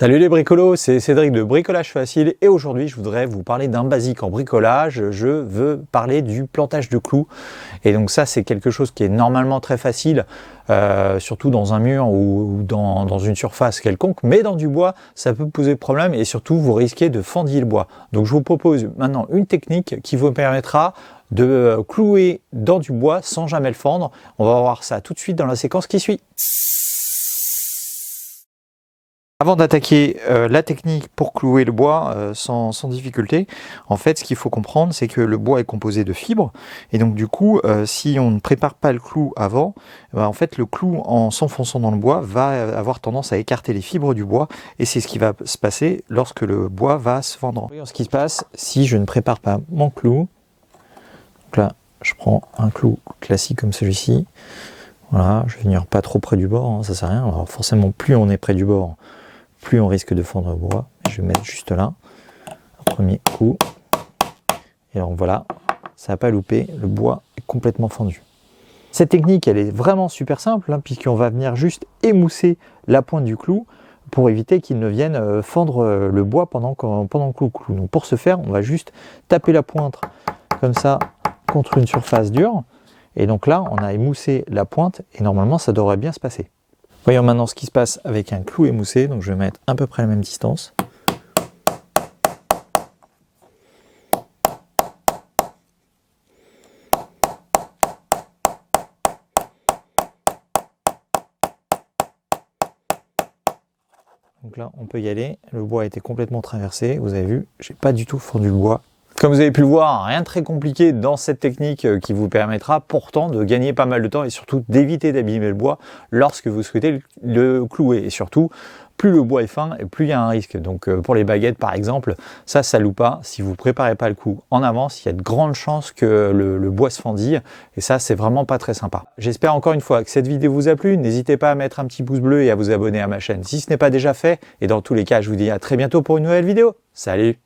Salut les bricolos, c'est Cédric de Bricolage Facile et aujourd'hui je voudrais vous parler d'un basique en bricolage. Je veux parler du plantage de clous et donc ça c'est quelque chose qui est normalement très facile, surtout dans un mur ou dans une surface quelconque, mais dans du bois ça peut poser problème et surtout vous risquez de fendiller le bois. Donc je vous propose maintenant une technique qui vous permettra de clouer dans du bois sans jamais le fendre. On va voir ça tout de suite dans la séquence qui suit. Avant d'attaquer la technique pour clouer le bois sans difficulté, en fait ce qu'il faut comprendre c'est que le bois est composé de fibres et donc du coup si on ne prépare pas le clou avant, en fait le clou en s'enfonçant dans le bois va avoir tendance à écarter les fibres du bois et c'est ce qui va se passer lorsque le bois va se fendre. Voyons ce qui se passe si je ne prépare pas mon clou. Donc là je prends un clou classique comme celui-ci, voilà, je vais venir pas trop près du bord, hein, ça sert à rien. Alors forcément plus on est près du bord, plus on risque de fendre le bois. Je vais mettre juste là, un premier coup. Et alors voilà, ça n'a pas loupé, le bois est complètement fendu. Cette technique, elle est vraiment super simple, hein, puisqu'on va venir juste émousser la pointe du clou pour éviter qu'il ne vienne fendre le bois pendant que le clou. Donc pour ce faire, on va juste taper la pointe comme ça contre une surface dure. Et donc là, on a émoussé la pointe et normalement, ça devrait bien se passer. Voyons maintenant ce qui se passe avec un clou émoussé. Donc je vais mettre à peu près la même distance. Donc là, on peut y aller. Le bois a été complètement traversé. Vous avez vu, j'ai pas du tout fendu le bois. Comme vous avez pu le voir, rien de très compliqué dans cette technique qui vous permettra pourtant de gagner pas mal de temps et surtout d'éviter d'abîmer le bois lorsque vous souhaitez le clouer. Et surtout, plus le bois est fin et plus il y a un risque. Donc pour les baguettes par exemple, ça loue pas. Si vous préparez pas le coup en avance, il y a de grandes chances que le bois se fendille et ça c'est vraiment pas très sympa. J'espère encore une fois que cette vidéo vous a plu. N'hésitez pas à mettre un petit pouce bleu et à vous abonner à ma chaîne si ce n'est pas déjà fait. Et dans tous les cas, je vous dis à très bientôt pour une nouvelle vidéo. Salut!